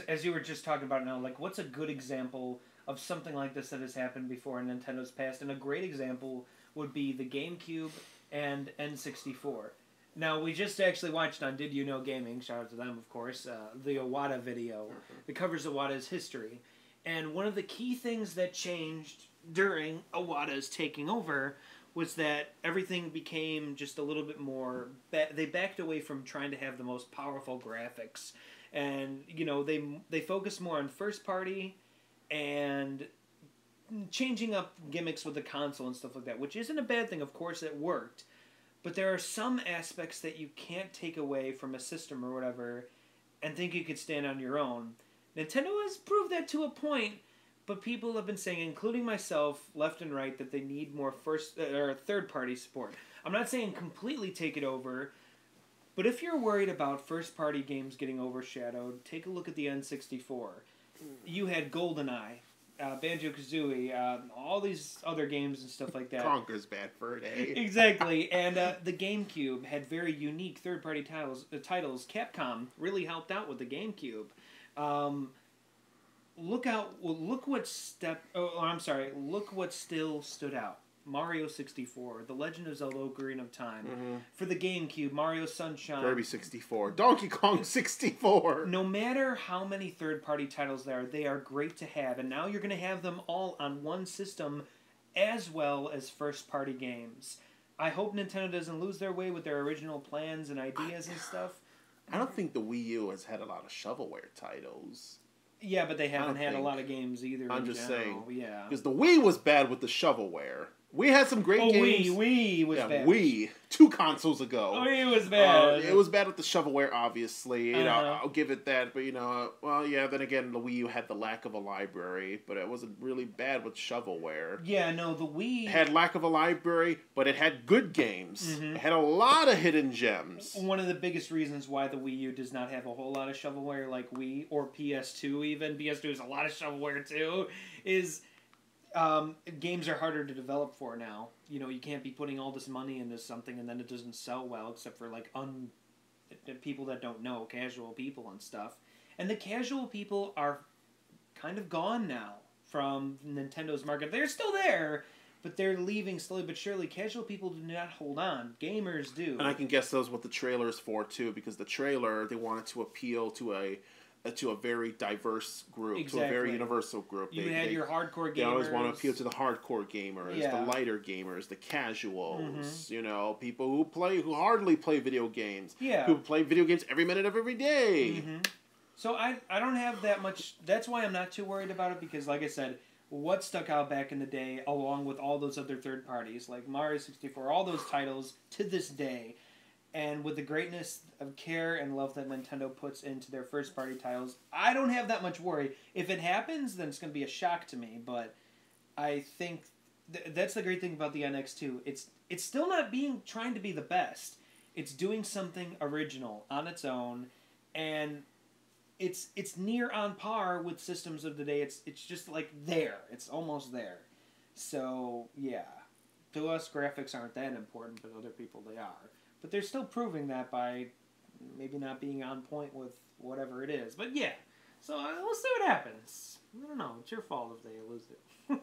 as you were just talking about now, what's a good example of something like this that has happened before in Nintendo's past? And a great example would be the GameCube and N64. Now, we just actually watched on Did You Know Gaming, shout out to them, of course, the Iwata video that covers Iwata's history. And one of the key things that changed during Iwata's taking over was that everything became just a little bit more... They backed away from trying to have the most powerful graphics. And, they focused more on first party and changing up gimmicks with the console and stuff like that, which isn't a bad thing. Of course, it worked. But there are some aspects that you can't take away from a system or whatever and think you could stand on your own. Nintendo has proved that to a point... But people have been saying, including myself, left and right, that they need more third-party support. I'm not saying completely take it over, but if you're worried about first-party games getting overshadowed, take a look at the N64. You had GoldenEye, Banjo-Kazooie, all these other games and stuff like that. Conker's Bad Fur Day. Exactly, and the GameCube had very unique third-party titles. Capcom really helped out with the GameCube. Look what still stood out. Mario 64, The Legend of Zelda Ocarina of Time. Mm-hmm. For the GameCube, Mario Sunshine. Kirby 64. Donkey Kong 64. No matter how many third-party titles there are, they are great to have. And now you're going to have them all on one system as well as first-party games. I hope Nintendo doesn't lose their way with their original plans and ideas and stuff. I don't think the Wii U has had a lot of shovelware titles. Yeah, but they haven't had a lot of games either. I'm just saying. Yeah. Because the Wii was bad with the shovelware. We had some great games. Wii was bad. Wii 2 consoles ago. Wii was bad. It was bad with the shovelware, obviously. You know, I'll give it that. But you know, well, yeah. Then again, the Wii U had the lack of a library, but it wasn't really bad with shovelware. Yeah, no, the Wii It had lack of a library, but it had good games. It had a lot of hidden gems. One of the biggest reasons why the Wii U does not have a whole lot of shovelware like Wii or PS2 even. PS2 has a lot of shovelware too. Is games are harder to develop for now. You know, you can't be putting all this money into something and then it doesn't sell well, except for like people that don't know, casual people and stuff. And the casual people are kind of gone now from Nintendo's market. They're still there, but they're leaving slowly but surely. Casual people do not hold on. Gamers do. And I can guess those what the trailer is for too, because the trailer they wanted to appeal to a very diverse group, Exactly. to a very universal group. You had your hardcore gamers. They always want to appeal to the hardcore gamers, Yeah. the lighter gamers, the casuals. You know, people who hardly play video games. Yeah. Who play video games every minute of every day. So I don't have that much. That's why I'm not too worried about it, because like I said, what stuck out back in the day, along with all those other third parties like Mario 64, all those titles to this day. And with the greatness of care and love that Nintendo puts into their first-party titles, I don't have that much worry. If it happens, then it's going to be a shock to me. But I think that's the great thing about the NX too. It's still not trying to be the best. It's doing something original on its own, and it's near on par with systems of the day. It's just like there. It's almost there. So yeah, to us, graphics aren't that important, but other people they are. But they're still proving that by maybe not being on point with whatever it is. But yeah, so we'll see what happens. I don't know. It's your fault if they lose it.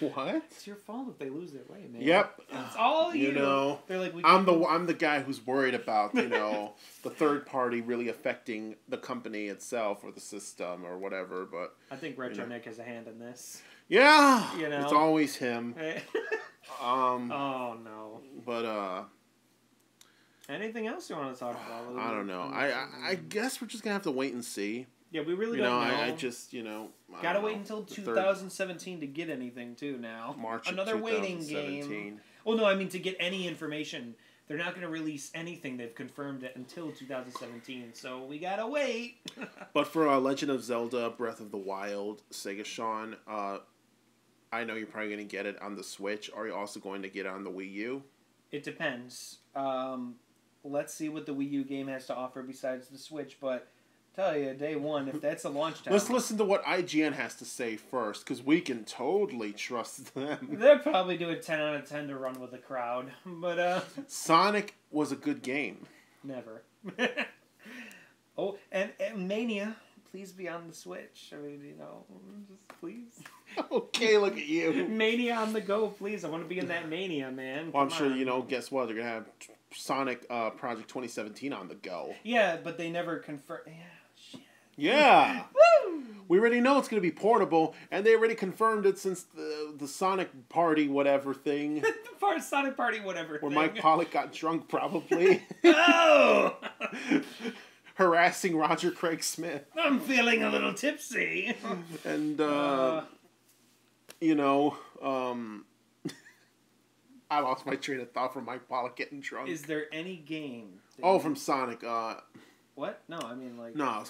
What? It's your fault if they lose their way, man. Yep. It's all you. You know, they're like, I'm the guy who's worried about the third party really affecting the company itself or the system or whatever. But I think Retro Nick has a hand in this. Yeah, You know? it's always him. Oh no. But Anything else you want to talk about? I don't know. I guess we're just gonna have to wait and see. Yeah, we really You know, don't know. I just I Gotta don't wait know. until The 2017 to get anything too. Now March of another waiting 2017. game. Well, no, I mean to get any information. They're not going to release anything. They've confirmed it until 2017. So we gotta wait. But for Legend of Zelda: Breath of the Wild, Sega Sean, I know you're probably going to get it on the Switch. Are you also going to get it on the Wii U? It depends. Let's see what the Wii U game has to offer besides the Switch. But tell you, day one, if that's a launch time, Let's listen to what IGN has to say first, because we can totally trust them. they'll probably do a 10 out of 10 to run with the crowd. But Sonic was a good game. never. Oh, and Mania, please be on the Switch. I mean, just please. Okay, look at you. Mania on the go, please. I want to be in that Mania, man. Well, I'm Come sure, on. guess what? They're going to have Sonic Project 2017 on the go. Yeah, but they never confirm. Yeah, shit. Yeah. Woo! We already know it's going to be portable, and they already confirmed it since the Sonic Party whatever thing, Sonic Party, whatever. where thing. Mike Pollock got drunk probably, Oh! harassing Roger Craig Smith. I'm feeling a little tipsy. And, I lost my train of thought from Mike Pollock getting drunk. Is there any game? From Sonic. What? No, I mean like. No.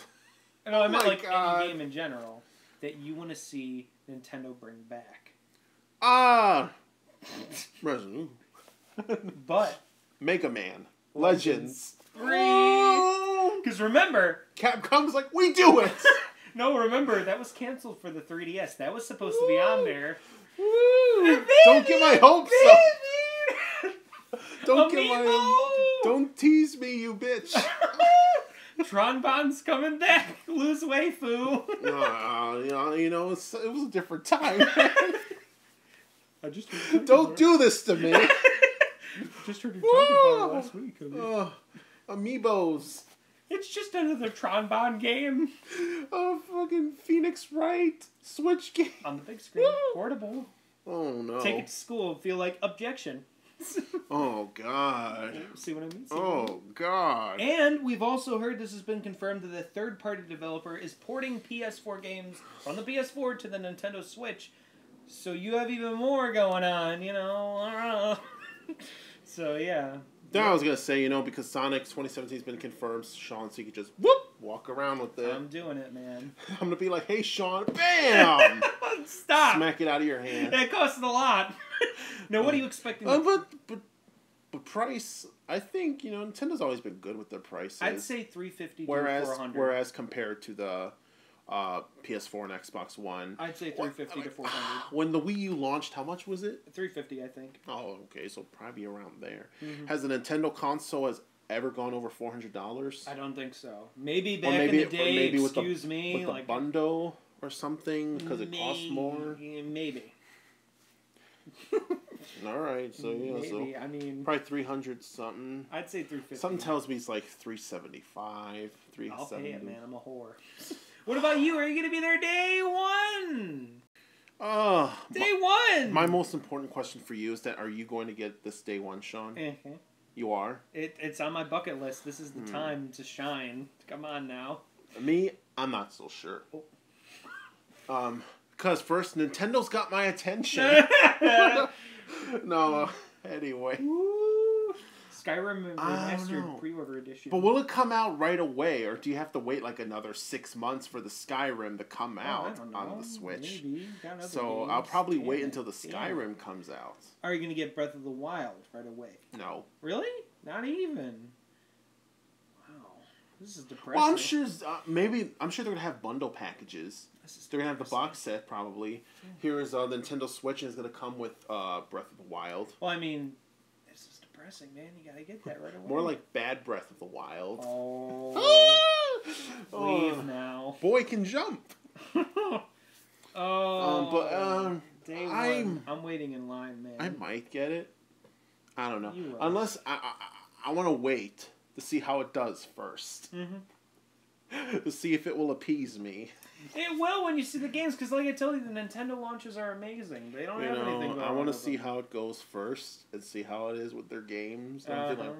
No, I meant my like God. any game in general that you want to see Nintendo bring back. Resident But Mega Man. Legends. because remember, Capcom's like, we do it! no, remember that was canceled for the 3DS. That was supposed to be on there. Woo! Don't get my hopes up. Don't tease me, you bitch. Tron Bond's coming back. Lose weight, fool. It was a different time. I just Don't do this to me. just heard you talking about it last week. Amiibos. It's just another Tron Bond game Fucking Phoenix Wright Switch game. on the big screen, portable. Oh no. Take it to school. Feel like objection. Oh god. See what I mean? Oh god. And we've also heard this has been confirmed that the third-party developer is porting PS4 games from the PS4 to the Nintendo Switch So you have even more going on, you know. So yeah. Then I was gonna say, you know, because Sonic 2017 has been confirmed, Sean, so you could just whoop walk around with it. I'm doing it, man. I'm gonna be like, hey, Sean, bam! Stop! Smack it out of your hand. That costs a lot. No, what are you expecting? But price, I think, you know, Nintendo's always been good with their prices. I'd say $350 to $400. Whereas compared to the PS4 and Xbox One, I'd say $350 to $400. When the Wii U launched, how much was it? $350, I think. Oh, okay, so probably around there. Mm-hmm. Has the Nintendo console ever gone over $400? I don't think so. Maybe back in the day. Maybe excuse me, with the like bundle or something because it costs more. Maybe. All right, so yeah, Maybe. so I mean, probably 300 something. I'd say $350. Something tells me it's like 375, 370. I'll pay it, man. I'm a whore. What about you? Are you gonna be there day one? Day one. My most important question for you is that are you going to get this day one, Sean? Mm-hmm. You are? It's on my bucket list. This is the time to shine. Come on now. Me, I'm not so sure. Because first, Nintendo's got my attention. No, anyway. Woo. Skyrim Remastered pre-order edition. But will it come out right away, or do you have to wait like another 6 months for the Skyrim to come out on the Switch? Maybe. So I'll probably wait until the Skyrim comes out. Are you going to get Breath of the Wild right away? No. Really? Not even? Wow. This is depressing. Well, I'm sure they're going to have bundle packages. They're going to have the box set, probably. Here's the Nintendo Switch, and it's going to come with Breath of the Wild. Well, I mean, this is depressing, man. You got to get that right away. More like Bad Breath of the Wild. Oh. Leave now. Boy can jump. Day one. I'm waiting in line, man. I might get it. I don't know. You will. Unless I want to wait to see how it does first. Mm-hmm. To see if it will appease me. It will when you see the games, because like I told you, the Nintendo launches are amazing. They don't have anything going on. I want to see how it goes first and see how it is with their games. And like,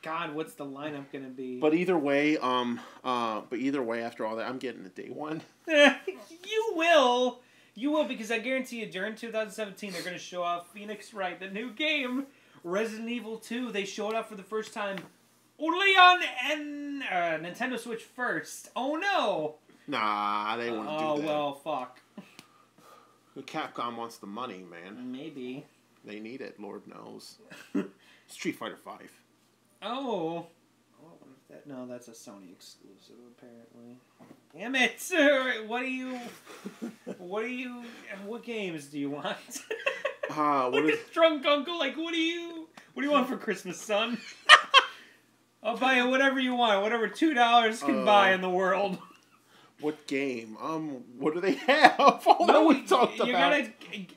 God, what's the lineup gonna be? But either way, after all that, I'm getting the day one. You will, because I guarantee you, during 2017, they're gonna show off Phoenix Wright, the new game, Resident Evil 2. They showed off for the first time. Only on Nintendo Switch first. Oh no! Nah, they wouldn't do that. Oh well, fuck. Capcom wants the money, man. Maybe. They need it, Lord knows. Street Fighter 5. Oh. No, that's a Sony exclusive, apparently. Damn it! What games do you want? Look at drunk uncle, like, what do you want for Christmas, son? I'll buy you whatever you want, whatever $2 can buy in the world. What game? What do they have? We talked about.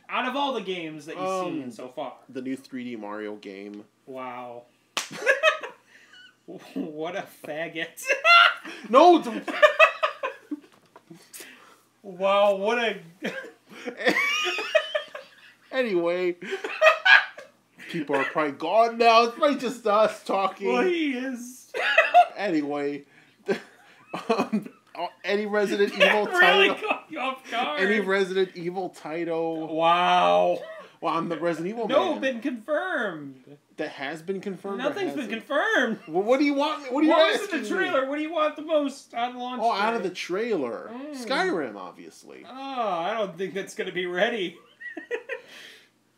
Out of all the games that you've seen so far. The new 3D Mario game. Wow. What a faggot. No! Wow, what a... Anyway... People are probably gone now. It's probably just us talking. Well, he is. Anyway, any Resident Evil really title. Caught you off guard. Any Resident Evil title. Wow. Well, I'm the Resident Evil man. No, been confirmed. That has been confirmed. Nothing's been confirmed. Well, what do you want? What was in the trailer? What do you want the most on launch? Oh, out of the trailer, Skyrim, obviously. Oh, I don't think that's gonna be ready.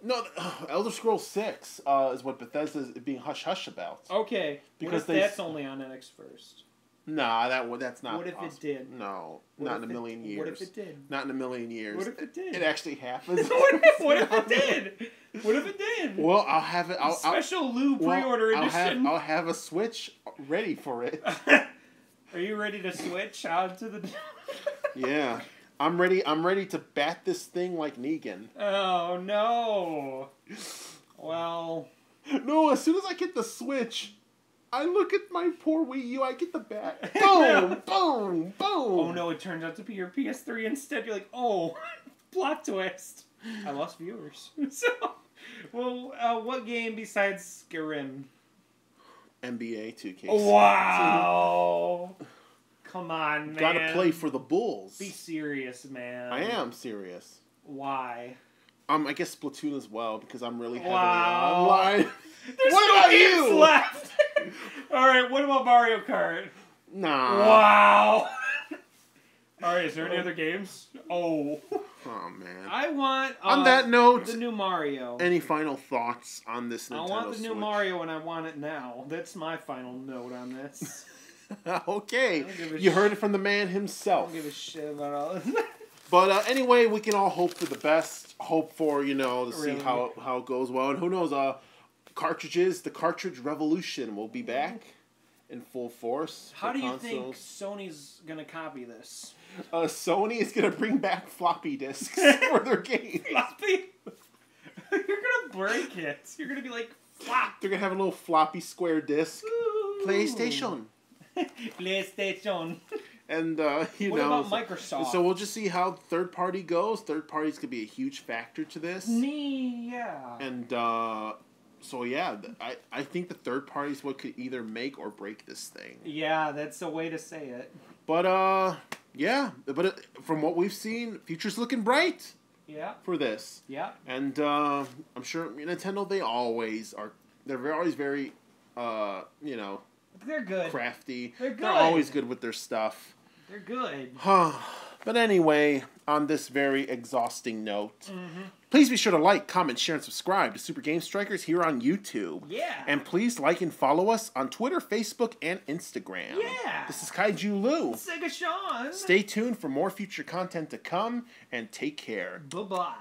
No, Elder Scrolls 6 is what Bethesda is being hush-hush about. Okay. Because what if that's only on NX first? Nah, that's not What if possible. it did? No, not in a million years. What if it did? Not in a million years. What if it did? It actually happens. What if it did? What if it did? Well, I'll have it. Special Lou pre-order edition. I'll have a Switch ready for it. Are you ready to switch out to the... Yeah. I'm ready to bat this thing like Negan. Oh, no. Well... No, as soon as I get the Switch, I look at my poor Wii U, I get the bat. Boom, boom, boom. Oh, no, it turns out to be your PS3 instead. You're like, oh, plot twist. I lost viewers. So, well, what game besides Skyrim? NBA 2K. Wow. come on, man. Gotta play for the Bulls. Be serious, man. I am serious. Why? I guess Splatoon as well, because I'm really heavily Wow. online. There's What no about games you? left. All right, what about Mario Kart? Nah. Wow. All right, is there any other games? Oh. Oh, man. I want. On that note, the new Mario. any final thoughts on this Nintendo I want the new Switch? Mario, and I want it now. That's my final note on this. Okay. I don't give a You heard it from the man I himself. don't give a shit about all this. But anyway, we can all hope for the best. Hope for, to see Really? how it goes well. And who knows, cartridges, the cartridge revolution will be back in full force. How for do you consoles. think Sony's gonna copy this? Sony is going to bring back floppy disks for their games. Floppy? You're gonna break it. You're gonna be like, flop. They're going to have a little floppy square disc. Ooh. PlayStation. PlayStation. And, What about Microsoft? So we'll just see how third party goes. Third party's going to be a huge factor to this. Yeah. And, so yeah, I think the third party is what could either make or break this thing. Yeah, that's the way to say it. But, yeah. But from what we've seen, future's looking bright Yeah. for this. Yeah. And, I'm sure Nintendo, they're always very, They're good. crafty. They're good. They're always good with their stuff. They're good. But anyway, on this very exhausting note, please be sure to like, comment, share, and subscribe to Super Game Strikers here on YouTube. Yeah. And please like and follow us on Twitter, Facebook, and Instagram. Yeah. This is Kaiju Lou. Sega Sean. Stay tuned for more future content to come, and take care. Bye-bye.